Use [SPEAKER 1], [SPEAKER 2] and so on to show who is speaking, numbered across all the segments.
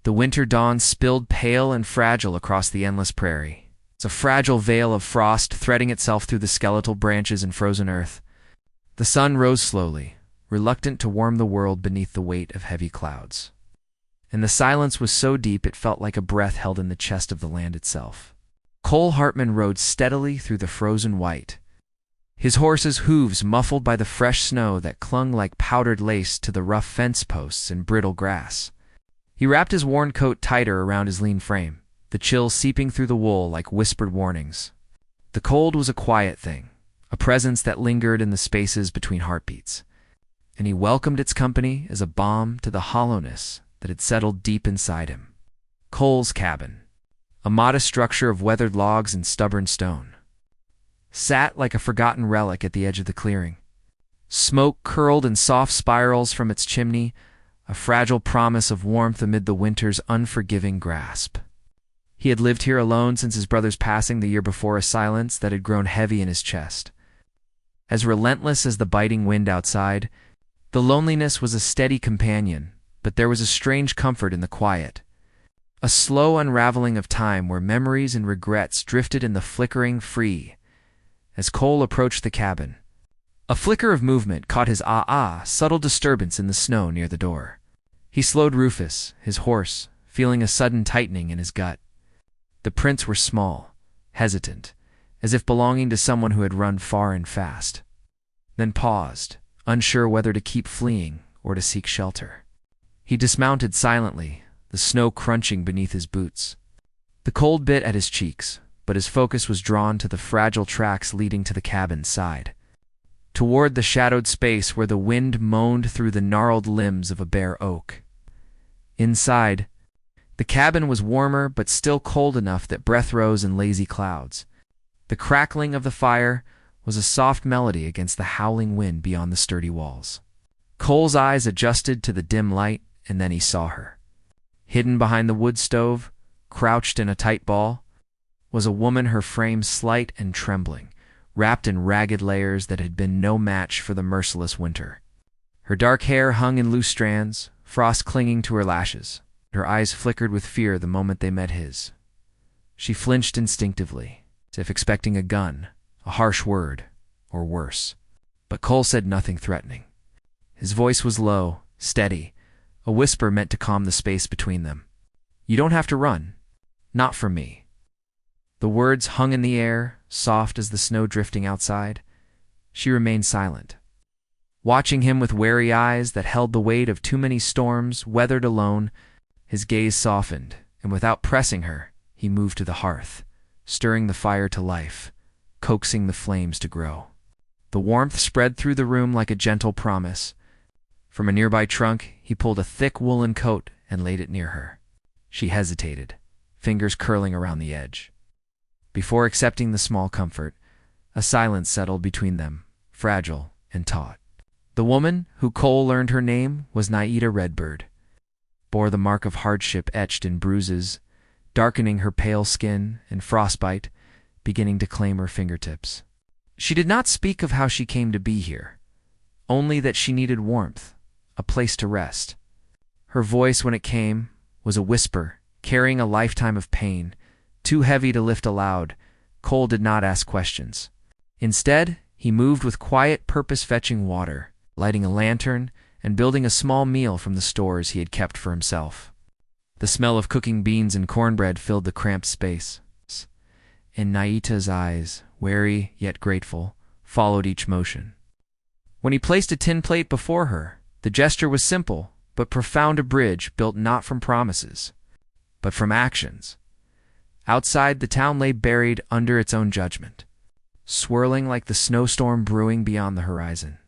[SPEAKER 1] The winter dawn spilled pale and fragile across the endless prairie. It's a fragile veil of frost threading itself through the skeletal branches and frozen earth. The sun rose slowly, reluctant to warm the world beneath the weight of heavy clouds. And the silence was so deep it felt like a breath held in the chest of the land itself. Cole Hartman rode steadily through the frozen white, his horse's hooves muffled by the fresh snow that clung like powdered lace to the rough fence posts and brittle grass. He wrapped his worn coat tighter around his lean frame, the chill seeping through the wool like whispered warnings. The cold was a quiet thing, a presence that lingered in the spaces between heartbeats, and he welcomed its company as a balm to the hollowness that had settled deep inside him. Cole's cabin, a modest structure of weathered logs and stubborn stone, sat like a forgotten relic at the edge of the clearing. Smoke curled in soft spirals from its chimney, a fragile promise of warmth amid the winter's unforgiving grasp. He had lived here alone since his brother's passing the year before, a silence that had grown heavy in his chest. As relentless as the biting wind outside, the loneliness was a steady companion, but there was a strange comfort in the quiet. A slow unraveling of time where memories and regrets drifted in the flickering free. As Cole approached the cabin, a flicker of movement caught his subtle disturbance in the snow near the door. He slowed Rufus, his horse, feeling a sudden tightening in his gut. The prints were small, hesitant, as if belonging to someone who had run far and fast, then paused, unsure whether to keep fleeing or to seek shelter. He dismounted silently, the snow crunching beneath his boots. The cold bit at his cheeks, but his focus was drawn to the fragile tracks leading to the cabin's side, toward the shadowed space where the wind moaned through the gnarled limbs of a bare oak. Inside, the cabin was warmer but still cold enough that breath rose in lazy clouds. The crackling of the fire was a soft melody against the howling wind beyond the sturdy walls. Cole's eyes adjusted to the dim light, and then he saw her. Hidden behind the wood stove, crouched in a tight ball, was a woman, her frame slight and trembling, wrapped in ragged layers that had been no match for the merciless winter. Her dark hair hung in loose strands, frost clinging to her lashes. Her eyes flickered with fear the moment they met his. She flinched instinctively, as if expecting a gun, a harsh word, or worse. But Cole said nothing threatening. His voice was low, steady, a whisper meant to calm the space between them. "You don't have to run. Not from me." The words hung in the air, soft as the snow drifting outside. She remained silent, watching him with wary eyes that held the weight of too many storms weathered alone. His gaze softened, and without pressing her, he moved to the hearth, stirring the fire to life, coaxing the flames to grow. The warmth spread through the room like a gentle promise. From a nearby trunk, he pulled a thick woolen coat and laid it near her. She hesitated, fingers curling around the edge. Before accepting the small comfort, a silence settled between them, fragile and taut. The woman, who Cole learned her name, was Naida Redbird, bore the mark of hardship etched in bruises, darkening her pale skin, and frostbite beginning to claim her fingertips. She did not speak of how she came to be here, only that she needed warmth, a place to rest. Her voice, when it came, was a whisper, carrying a lifetime of pain, too heavy to lift aloud. Cole did not ask questions. Instead, he moved with quiet purpose, fetching water, lighting a lantern, and building a small meal from the stores he had kept for himself. The smell of cooking beans and cornbread filled the cramped space, and Naida's eyes, wary yet grateful, followed each motion. When he placed a tin plate before her, the gesture was simple, but profound, a bridge built not from promises, but from actions. Outside, the town lay buried under its own judgment, swirling like the snowstorm brewing beyond the horizon.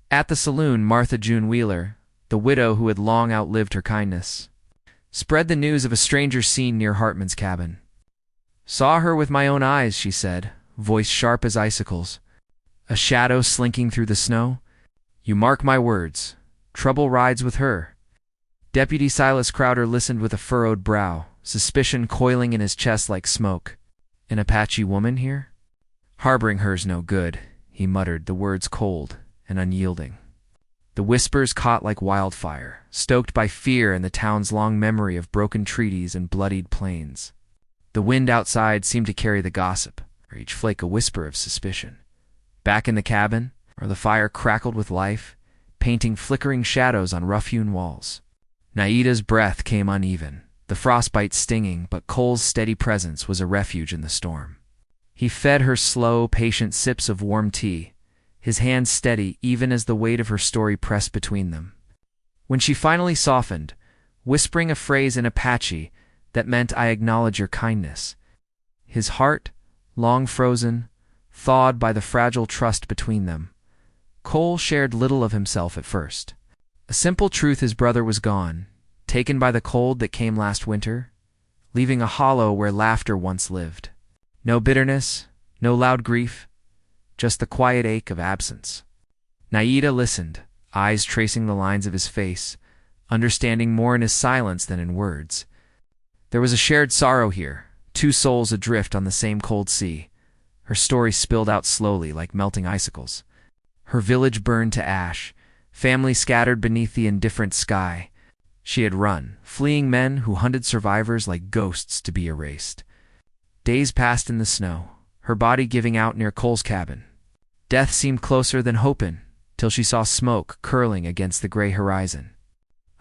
[SPEAKER 1] At the saloon, Martha June Wheeler, the widow who had long outlived her kindness, spread the news of a stranger seen near Hartman's cabin. "Saw her with my own eyes," she said, voice sharp as icicles, a shadow slinking through the snow. "You mark my words, trouble rides with her." Deputy Silas Crowder listened with a furrowed brow, suspicion coiling in his chest like smoke. "An Apache woman here?" "Harboring her's no good," he muttered, the words cold and unyielding. The whispers caught like wildfire, stoked by fear and the town's long memory of broken treaties and bloodied plains. The wind outside seemed to carry the gossip, or each flake a whisper of suspicion. Back in the cabin, where the fire crackled with life, painting flickering shadows on rough-hewn walls. Naida's breath came uneven, the frostbite stinging, but Cole's steady presence was a refuge in the storm. He fed her slow, patient sips of warm tea, his hands steady even as the weight of her story pressed between them. When she finally softened, whispering a phrase in Apache that meant "I acknowledge your kindness," his heart, long frozen, thawed by the fragile trust between them, Cole shared little of himself at first. A simple truth: his brother was gone, taken by the cold that came last winter, leaving a hollow where laughter once lived. No bitterness, no loud grief, just the quiet ache of absence. Naida listened, eyes tracing the lines of his face, understanding more in his silence than in words. There was a shared sorrow here, two souls adrift on the same cold sea. Her story spilled out slowly like melting icicles. Her village burned to ash, family scattered beneath the indifferent sky. She had run, fleeing men who hunted survivors like ghosts to be erased. Days passed in the snow, her body giving out near Cole's cabin. Death seemed closer than hoping, till she saw smoke curling against the gray horizon.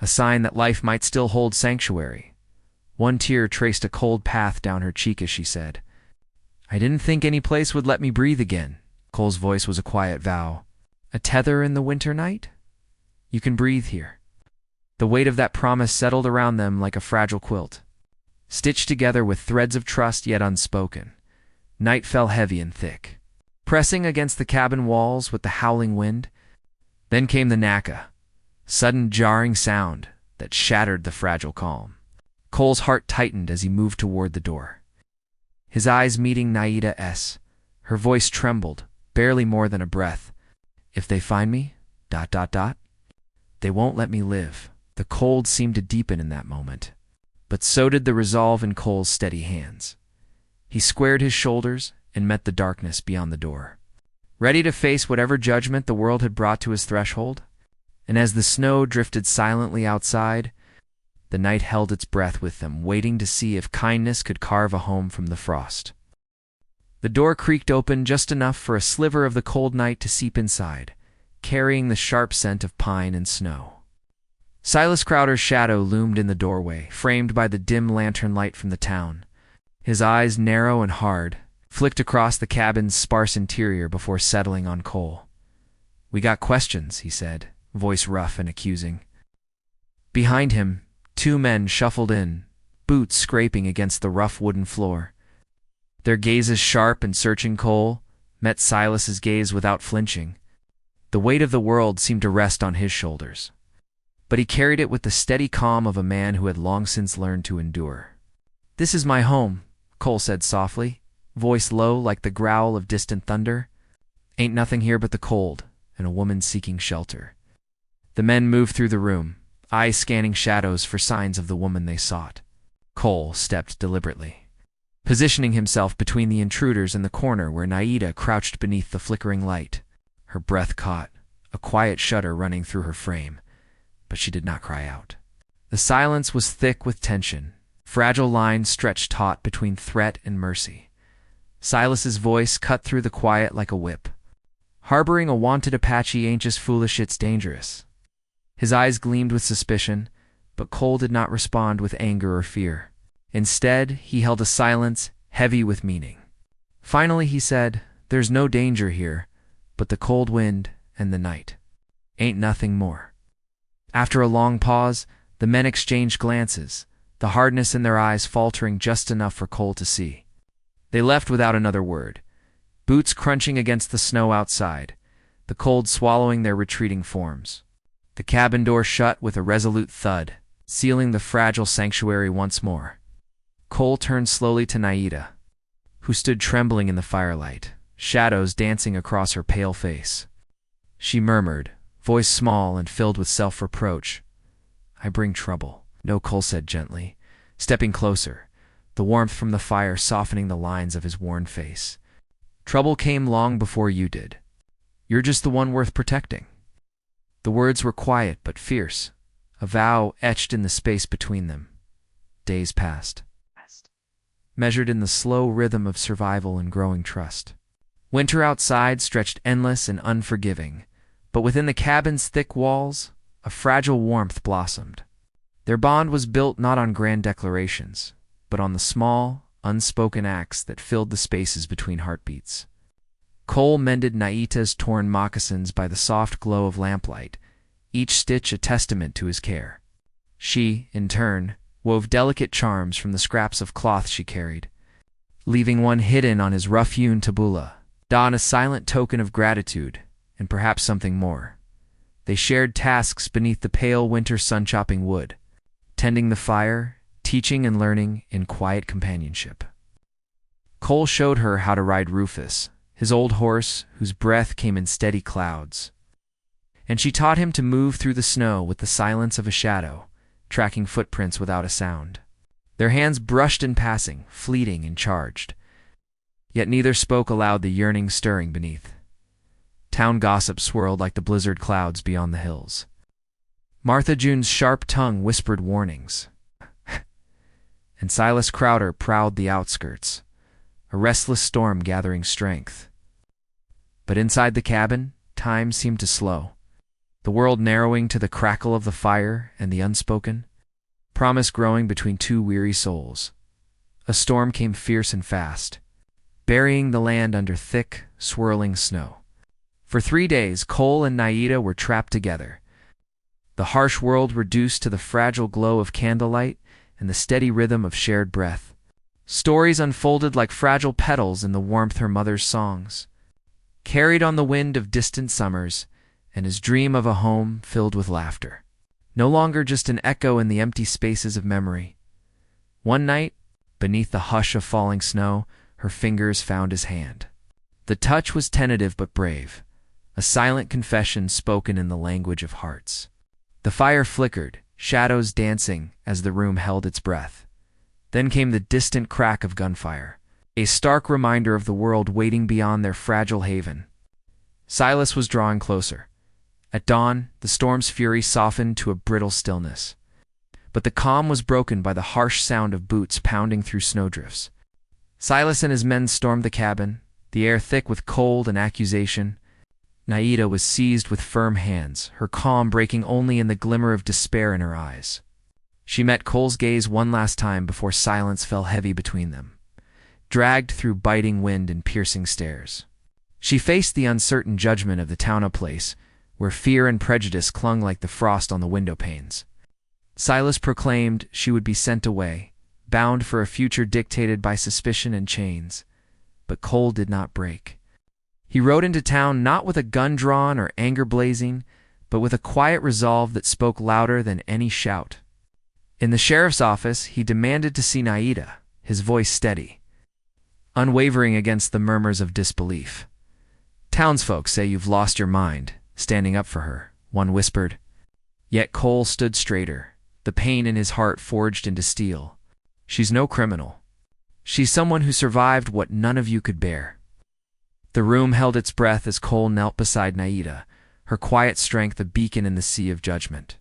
[SPEAKER 1] A sign that life might still hold sanctuary. One tear traced a cold path down her cheek as she said, "I didn't think any place would let me breathe again." Cole's voice was a quiet vow. "A tether in the winter night? You can breathe here." The weight of that promise settled around them like a fragile quilt, stitched together with threads of trust yet unspoken. Night fell heavy and thick, pressing against the cabin walls with the howling wind. Then came the naka, sudden jarring sound that shattered the fragile calm. Cole's heart tightened as he moved toward the door, his eyes meeting Naida's. Her voice trembled, barely more than a breath. "If they find me, ... they won't let me live." The cold seemed to deepen in that moment, but so did the resolve in Cole's steady hands. He squared his shoulders and met the darkness beyond the door, ready to face whatever judgment the world had brought to his threshold. And as the snow drifted silently outside, the night held its breath with them, waiting to see if kindness could carve a home from the frost. The door creaked open just enough for a sliver of the cold night to seep inside, carrying the sharp scent of pine and snow. Silas Crowder's shadow loomed in the doorway, framed by the dim lantern light from the town. His eyes, narrow and hard, flicked across the cabin's sparse interior before settling on Cole. "We got questions," he said, voice rough and accusing. Behind him, two men shuffled in, boots scraping against the rough wooden floor. Their gazes, sharp and searching, Cole met Silas's gaze without flinching. The weight of the world seemed to rest on his shoulders, but he carried it with the steady calm of a man who had long since learned to endure. "This is my home," Cole said softly, voice low like the growl of distant thunder. "Ain't nothing here but the cold and a woman seeking shelter." The men moved through the room, eyes scanning shadows for signs of the woman they sought. Cole stepped deliberately, positioning himself between the intruders and the corner where Naida crouched beneath the flickering light. Her breath caught, a quiet shudder running through her frame, but she did not cry out. The silence was thick with tension, fragile lines stretched taut between threat and mercy. Silas's voice cut through the quiet like a whip. "Harboring a wanted Apache ain't just foolish, it's dangerous." His eyes gleamed with suspicion, but Cole did not respond with anger or fear. Instead, he held a silence heavy with meaning. Finally he said, "There's no danger here, but the cold wind and the night. Ain't nothing more." After a long pause, the men exchanged glances, the hardness in their eyes faltering just enough for Cole to see. They left without another word, boots crunching against the snow outside, the cold swallowing their retreating forms. The cabin door shut with a resolute thud, sealing the fragile sanctuary once more. Cole turned slowly to Naida, who stood trembling in the firelight, shadows dancing across her pale face. She murmured, voice small and filled with self-reproach, "I bring trouble." "No," Cole said gently, stepping closer, the warmth from the fire softening the lines of his worn face. "Trouble came long before you did. You're just the one worth protecting." The words were quiet but fierce, a vow etched in the space between them. Days passed, measured in the slow rhythm of survival and growing trust. Winter outside stretched endless and unforgiving, but within the cabin's thick walls, a fragile warmth blossomed. Their bond was built not on grand declarations, but on the small, unspoken acts that filled the spaces between heartbeats. Cole mended Naita's torn moccasins by the soft glow of lamplight, each stitch a testament to his care. She, in turn, wove delicate charms from the scraps of cloth she carried, leaving one hidden on his rough-hewn tabula, Dawn a silent token of gratitude, and perhaps something more. They shared tasks beneath the pale winter sun-chopping wood, tending the fire, teaching and learning in quiet companionship. Cole showed her how to ride Rufus, his old horse whose breath came in steady clouds. And she taught him to move through the snow with the silence of a shadow, tracking footprints without a sound. Their hands brushed in passing, fleeting and charged. Yet neither spoke aloud the yearning stirring beneath. Town gossip swirled like the blizzard clouds beyond the hills. Martha June's sharp tongue whispered warnings. And Silas Crowder prowled the outskirts, a restless storm gathering strength. But inside the cabin, time seemed to slow, the world narrowing to the crackle of the fire and the unspoken, promise growing between two weary souls. A storm came fierce and fast, burying the land under thick, swirling snow. For 3 days, Cole and Naida were trapped together, the harsh world reduced to the fragile glow of candlelight and the steady rhythm of shared breath. Stories unfolded like fragile petals in the warmth her mother's songs, carried on the wind of distant summers, and his dream of a home filled with laughter. No longer just an echo in the empty spaces of memory. One night, beneath the hush of falling snow, her fingers found his hand. The touch was tentative but brave, a silent confession spoken in the language of hearts. The fire flickered, shadows dancing as the room held its breath. Then came the distant crack of gunfire, a stark reminder of the world waiting beyond their fragile haven. Silas was drawing closer. At dawn, the storm's fury softened to a brittle stillness. But the calm was broken by the harsh sound of boots pounding through snowdrifts. Silas and his men stormed the cabin, the air thick with cold and accusation. Naida was seized with firm hands, her calm breaking only in the glimmer of despair in her eyes. She met Cole's gaze one last time before silence fell heavy between them, dragged through biting wind and piercing stares. She faced the uncertain judgment of the town of place, where fear and prejudice clung like the frost on the window panes. Silas proclaimed she would be sent away, bound for a future dictated by suspicion and chains. But Cole did not break. He rode into town not with a gun drawn or anger blazing, but with a quiet resolve that spoke louder than any shout. In the sheriff's office, he demanded to see Naida, his voice steady, unwavering against the murmurs of disbelief. "Townsfolk say you've lost your mind, standing up for her," one whispered. Yet Cole stood straighter, the pain in his heart forged into steel. "She's no criminal. She's someone who survived what none of you could bear." The room held its breath as Cole knelt beside Naida, her quiet strength a beacon in the sea of judgment.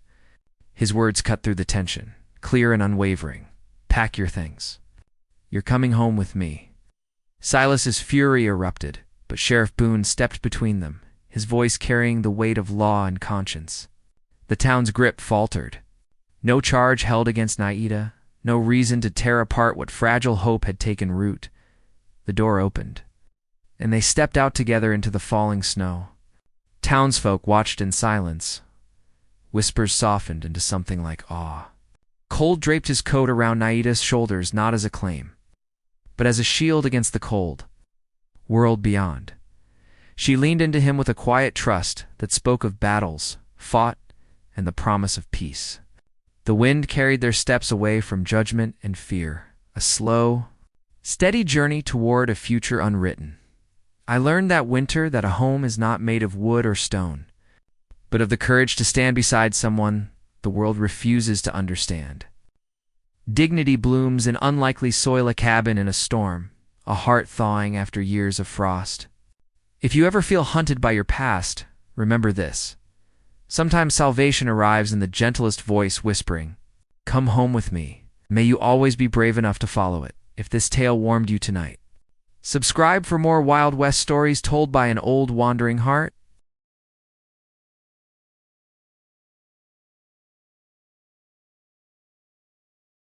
[SPEAKER 1] His words cut through the tension, clear and unwavering. "Pack your things. You're coming home with me." Silas's fury erupted, but Sheriff Boone stepped between them, his voice carrying the weight of law and conscience. The town's grip faltered. No charge held against Naida, no reason to tear apart what fragile hope had taken root. The door opened, and they stepped out together into the falling snow. Townsfolk watched in silence. Whispers softened into something like awe. Cole draped his coat around Naida's shoulders not as a claim, but as a shield against the cold world beyond. She leaned into him with a quiet trust that spoke of battles fought and the promise of peace. The wind carried their steps away from judgment and fear, a slow, steady journey toward a future unwritten. I learned that winter that a home is not made of wood or stone, but of the courage to stand beside someone the world refuses to understand. Dignity blooms in unlikely soil, a cabin in a storm, a heart thawing after years of frost. If you ever feel hunted by your past, remember this. Sometimes salvation arrives in the gentlest voice whispering, "Come home with me." May you always be brave enough to follow it. If this tale warmed you tonight, subscribe for more Wild West stories told by an old wandering heart.